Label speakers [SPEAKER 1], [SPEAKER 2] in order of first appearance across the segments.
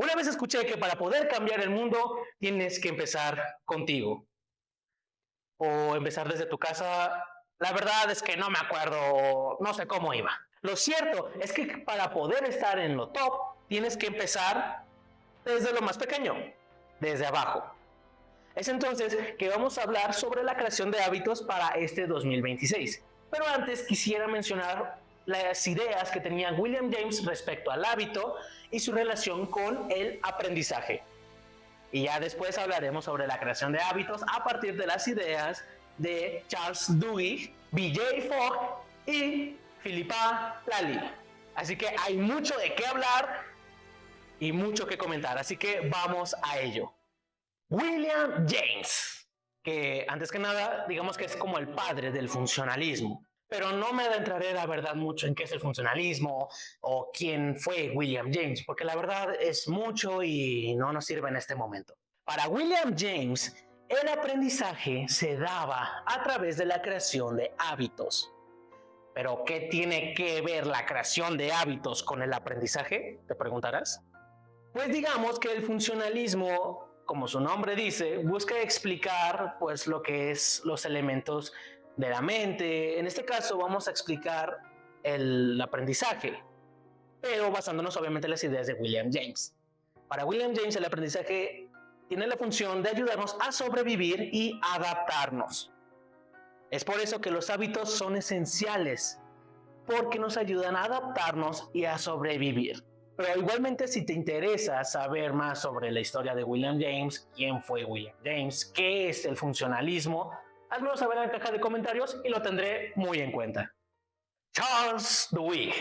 [SPEAKER 1] Una vez escuché que para poder cambiar el mundo tienes que empezar contigo o empezar desde tu casa. La verdad es que no me acuerdo, no sé cómo iba. Lo cierto es que para poder estar en lo top tienes que empezar desde lo más pequeño, desde abajo. Es entonces que vamos a hablar sobre la creación de hábitos para este 2026. Pero antes quisiera mencionar las ideas que tenía William James respecto al hábito y su relación con el aprendizaje. Y ya después hablaremos sobre la creación de hábitos a partir de las ideas de Charles Duhigg, B.J. Fogg y Philippa Lally. Así que hay mucho de qué hablar y mucho que comentar, así que vamos a ello. William James, que antes que nada digamos que es como el padre del funcionalismo, pero no me adentraré la verdad mucho en qué es el funcionalismo o quién fue William James, porque la verdad es mucho y no nos sirve en este momento. Para William James, el aprendizaje se daba a través de la creación de hábitos. ¿Pero qué tiene que ver la creación de hábitos con el aprendizaje? Te preguntarás. Pues digamos que el funcionalismo, como su nombre dice, busca explicar pues lo que es los elementos de la mente. En este caso vamos a explicar el aprendizaje, pero basándonos obviamente en las ideas de William James. Para William James el aprendizaje tiene la función de ayudarnos a sobrevivir y adaptarnos. Es por eso que los hábitos son esenciales, porque nos ayudan a adaptarnos y a sobrevivir. Pero igualmente si te interesa saber más sobre la historia de William James, quién fue William James, qué es el funcionalismo, házmelo saber en la caja de comentarios y lo tendré muy en cuenta. Charles Duhigg,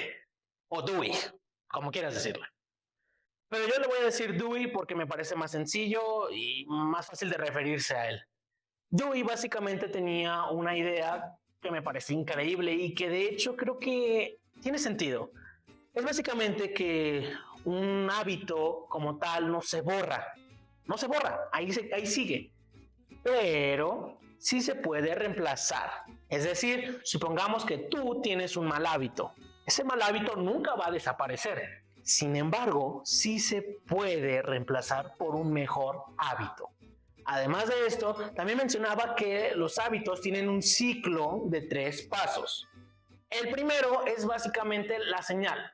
[SPEAKER 1] o Dewey, como quieras decirlo. Pero yo le voy a decir Dewey porque me parece más sencillo y más fácil de referirse a él. Dewey básicamente tenía una idea que me parece increíble y que de hecho creo que tiene sentido. Es básicamente que un hábito como tal no se borra. No se borra, ahí sigue. Pero sí se puede reemplazar. Es decir, supongamos que tú tienes un mal hábito. Ese mal hábito nunca va a desaparecer. Sin embargo, sí se puede reemplazar por un mejor hábito. Además de esto, también mencionaba que los hábitos tienen un ciclo de 3 pasos. El primero es básicamente la señal.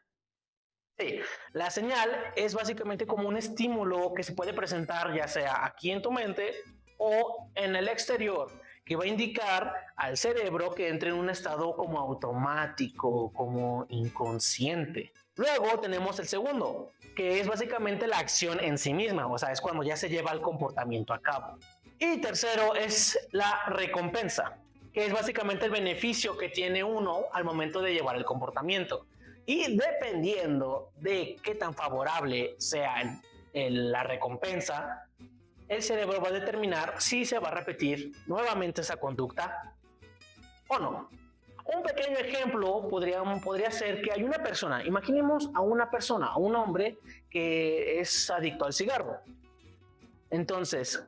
[SPEAKER 1] Sí, la señal es básicamente como un estímulo que se puede presentar ya sea aquí en tu mente o en el exterior, que va a indicar al cerebro que entre en un estado como automático, como inconsciente. Luego tenemos el segundo, que es básicamente la acción en sí misma, o sea, es cuando ya se lleva el comportamiento a cabo. Y tercero es la recompensa, que es básicamente el beneficio que tiene uno al momento de llevar el comportamiento. Y dependiendo de qué tan favorable sea la recompensa, el cerebro va a determinar si se va a repetir nuevamente esa conducta o no. Un pequeño ejemplo podría ser que hay una persona, imaginemos a una persona, a un hombre que es adicto al cigarro. Entonces,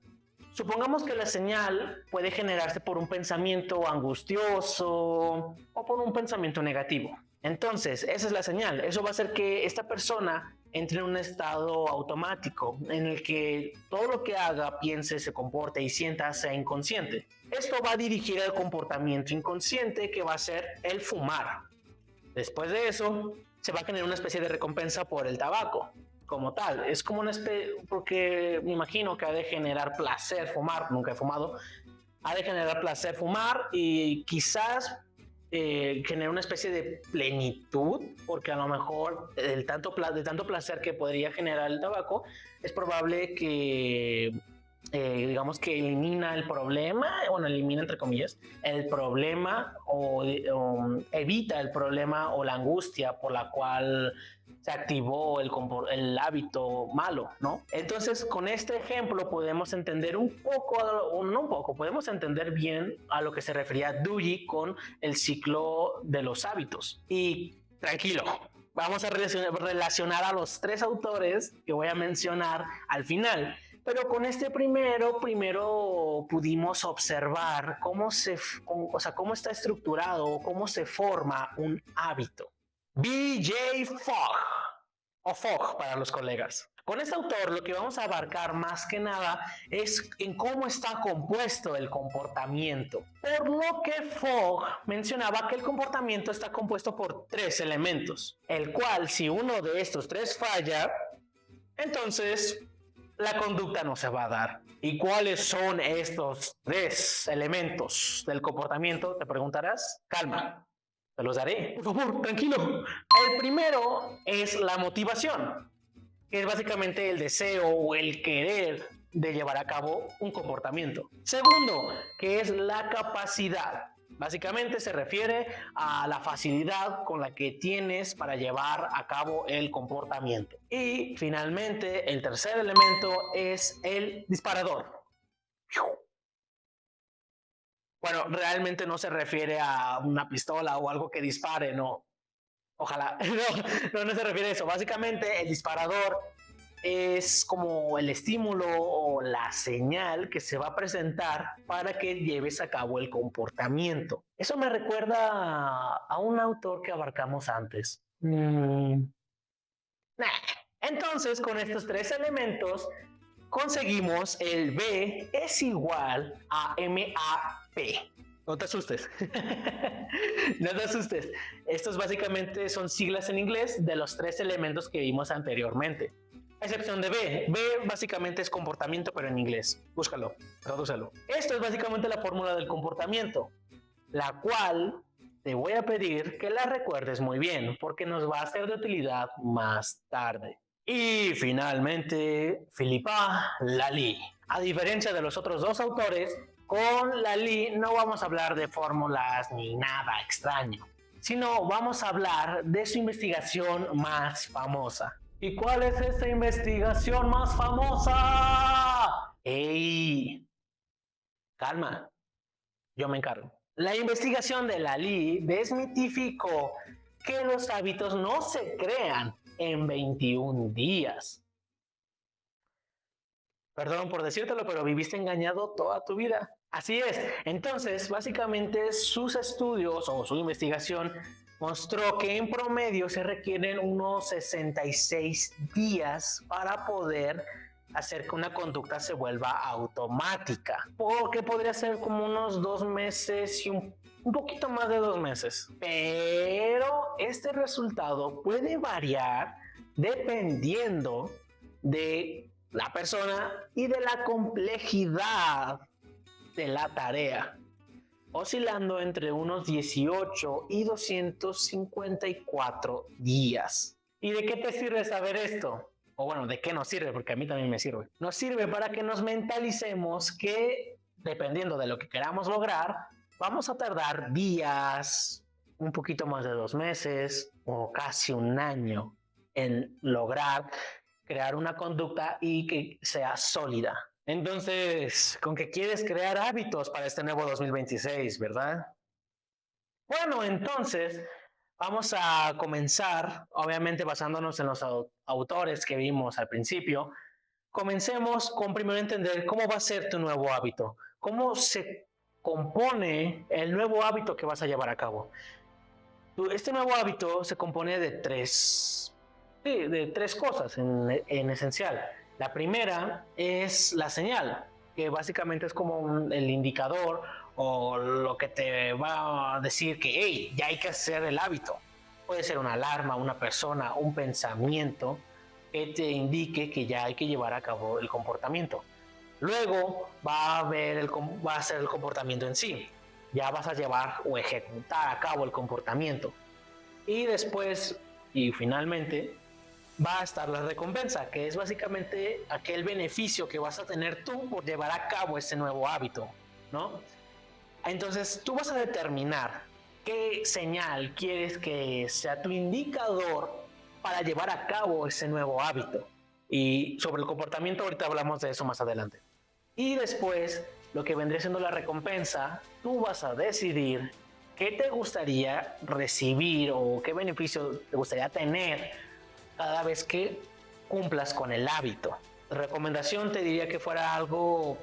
[SPEAKER 1] supongamos que la señal puede generarse por un pensamiento angustioso o por un pensamiento negativo. Entonces, esa es la señal. Eso va a hacer que esta persona entre en un estado automático en el que todo lo que haga, piense, se comporte y sienta sea inconsciente. Esto va a dirigir al comportamiento inconsciente que va a ser el fumar. Después de eso, se va a generar una especie de recompensa por el tabaco como tal. Es como una especie, porque me imagino que ha de generar placer fumar, nunca he fumado, ha de generar placer fumar y quizás genera una especie de plenitud, porque a lo mejor de tanto placer que podría generar el tabaco, es probable que digamos que elimina el problema, bueno, elimina entre comillas, el problema o evita el problema o la angustia por la cual se activó el hábito malo, ¿no? Entonces, con este ejemplo podemos entender podemos entender bien a lo que se refería Dewey con el ciclo de los hábitos. Y tranquilo, vamos a relacionar a los 3 autores que voy a mencionar al final. Pero con este primero pudimos observar cómo está estructurado, cómo se forma un hábito. B.J. Fogg o Fogg para los colegas. Con este autor lo que vamos a abarcar más que nada es en cómo está compuesto el comportamiento. Por lo que Fogg mencionaba que el comportamiento está compuesto por 3 elementos, el cual si uno de estos 3 falla, entonces la conducta no se va a dar. ¿Y cuáles son estos 3 elementos del comportamiento? Te preguntarás. Calma, te los daré. Por favor, tranquilo. El primero es la motivación, que es básicamente el deseo o el querer de llevar a cabo un comportamiento. Segundo, que es la capacidad. Básicamente se refiere a la facilidad con la que tienes para llevar a cabo el comportamiento. Y finalmente, el tercer elemento es el disparador. Bueno, realmente no se refiere a una pistola o algo que dispare, no. Ojalá, no se refiere a eso. Básicamente el disparador es como el estímulo o la señal que se va a presentar para que lleves a cabo el comportamiento. Eso me recuerda a un autor que abarcamos antes. Entonces, con estos 3 elementos, conseguimos el B es igual a MAP. No te asustes. No te asustes. Estos básicamente son siglas en inglés de los 3 elementos que vimos anteriormente. A excepción de B. B básicamente es comportamiento, pero en inglés. Búscalo, tradúcelo. Esto es básicamente la fórmula del comportamiento, la cual te voy a pedir que la recuerdes muy bien, porque nos va a ser de utilidad más tarde. Y finalmente, Philippa Lally. A diferencia de los otros 2 autores, con Lally no vamos a hablar de fórmulas ni nada extraño, sino vamos a hablar de su investigación más famosa. ¿Y cuál es esta investigación más famosa? ¡Ey! Calma, yo me encargo. La investigación de Lally desmitificó que los hábitos no se crean en 21 días. Perdón por decírtelo, pero viviste engañado toda tu vida. Así es. Entonces, básicamente sus estudios o su investigación mostró que en promedio se requieren unos 66 días para poder hacer que una conducta se vuelva automática. Porque podría ser como unos 2 meses y un poquito más de 2 meses. Pero este resultado puede variar dependiendo de la persona y de la complejidad de la tarea, oscilando entre unos 18 y 254 días. ¿Y de qué te sirve saber esto? O bueno, ¿de qué nos sirve? Porque a mí también me sirve. Nos sirve para que nos mentalicemos que, dependiendo de lo que queramos lograr, vamos a tardar días, un poquito más de 2 meses o casi un año en lograr crear una conducta y que sea sólida. Entonces, ¿con qué quieres crear hábitos para este nuevo 2026, verdad? Bueno, entonces vamos a comenzar, obviamente basándonos en los autores que vimos al principio. Comencemos con primero entender cómo va a ser tu nuevo hábito, cómo se compone el nuevo hábito que vas a llevar a cabo. Este nuevo hábito se compone de 3 cosas en esencial. La primera es la señal, que básicamente es como el indicador o lo que te va a decir que hey, ya hay que hacer el hábito. Puede ser una alarma, una persona, un pensamiento que te indique que ya hay que llevar a cabo el comportamiento. Luego va a ser el comportamiento en sí. Ya vas a llevar o ejecutar a cabo el comportamiento. Y después, y finalmente, va a estar la recompensa, que es básicamente aquel beneficio que vas a tener tú por llevar a cabo ese nuevo hábito, ¿no? Entonces tú vas a determinar qué señal quieres que sea tu indicador para llevar a cabo ese nuevo hábito. Y sobre el comportamiento ahorita hablamos de eso más adelante. Y después, lo que vendría siendo la recompensa, tú vas a decidir qué te gustaría recibir o qué beneficio te gustaría tener cada vez que cumplas con el hábito. Recomendación te diría que fuera algo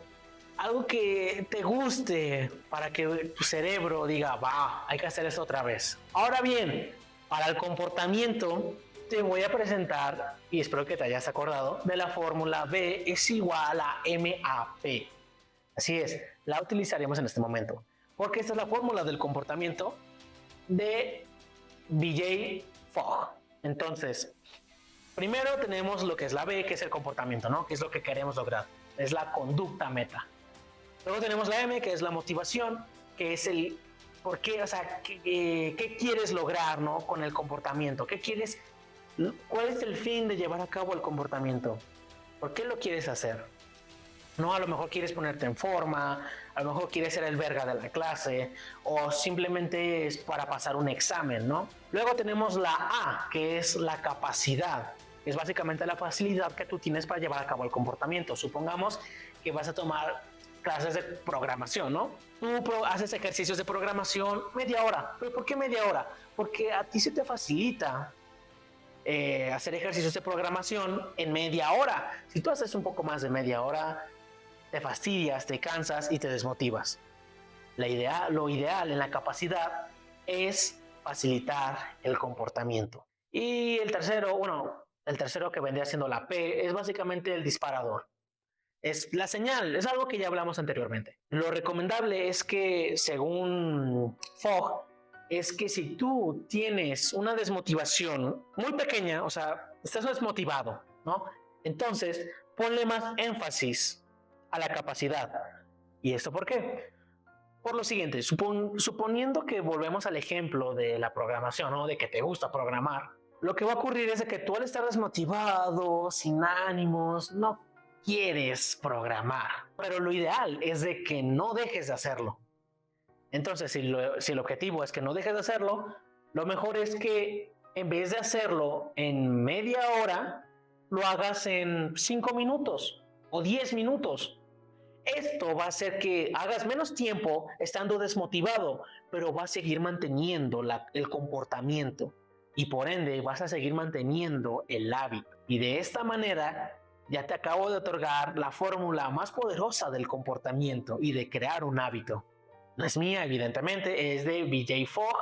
[SPEAKER 1] que te guste para que tu cerebro diga, va, hay que hacer esto otra vez. Ahora bien, para el comportamiento, te voy a presentar, y espero que te hayas acordado, de la fórmula B es igual a MAP. Así es, la utilizaremos en este momento, porque esta es la fórmula del comportamiento de BJ Fogg. Entonces, primero tenemos lo que es la B, que es el comportamiento, ¿no? Que es lo que queremos lograr, es la conducta meta. Luego tenemos la M, que es la motivación, que es el por qué, o sea, qué quieres lograr, ¿no? Con el comportamiento, qué quieres, cuál es el fin de llevar a cabo el comportamiento, por qué lo quieres hacer. No, a lo mejor quieres ponerte en forma, a lo mejor quieres ser el verga de la clase o simplemente es para pasar un examen, ¿no? Luego tenemos la A, que es la capacidad. Es básicamente la facilidad que tú tienes para llevar a cabo el comportamiento. Supongamos que vas a tomar clases de programación, ¿no? Tú haces ejercicios de programación media hora. ¿Pero por qué media hora? Porque a ti se te facilita hacer ejercicios de programación en media hora. Si tú haces un poco más de media hora, te fastidias, te cansas y te desmotivas. Lo ideal en la capacidad es facilitar el comportamiento. Y el tercero que vendría siendo la P es básicamente el disparador. Es la señal, es algo que ya hablamos anteriormente. Lo recomendable es que, según Fogg, es que si tú tienes una desmotivación muy pequeña, o sea, estás desmotivado, ¿no? Entonces, ponle más énfasis a la capacidad. ¿Y esto por qué? Por lo siguiente, suponiendo que volvemos al ejemplo de la programación, ¿no? De que te gusta programar, lo que va a ocurrir es de que tú al estar desmotivado, sin ánimos, no quieres programar, pero lo ideal es de que no dejes de hacerlo. Entonces, si el objetivo es que no dejes de hacerlo, lo mejor es que en vez de hacerlo en media hora, lo hagas en 5 minutos o 10 minutos. Esto va a hacer que hagas menos tiempo estando desmotivado, pero va a seguir manteniendo el comportamiento y por ende vas a seguir manteniendo el hábito. Y de esta manera ya te acabo de otorgar la fórmula más poderosa del comportamiento y de crear un hábito. No es mía, evidentemente, es de BJ Fogg,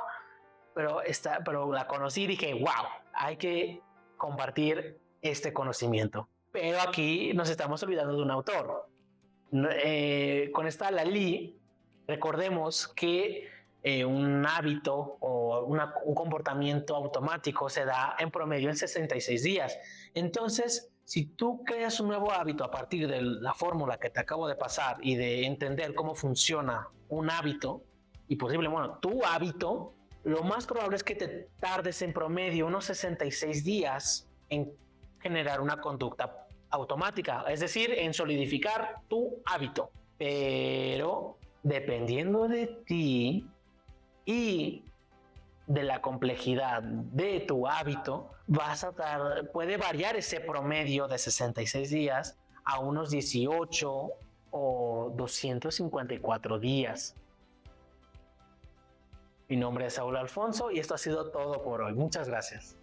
[SPEAKER 1] pero la conocí y dije, wow, hay que compartir este conocimiento. Pero aquí nos estamos olvidando de un autor. Con esta Lali, recordemos que un hábito o un comportamiento automático se da en promedio en 66 días. Entonces, si tú creas un nuevo hábito a partir de la fórmula que te acabo de pasar y de entender cómo funciona un hábito y tu hábito, lo más probable es que te tardes en promedio unos 66 días en generar una conducta automática, es decir, en solidificar tu hábito. Pero dependiendo de ti y de la complejidad de tu hábito, puede variar ese promedio de 66 días a unos 18 o 254 días. Mi nombre es Saúl Alfonso y esto ha sido todo por hoy. Muchas gracias.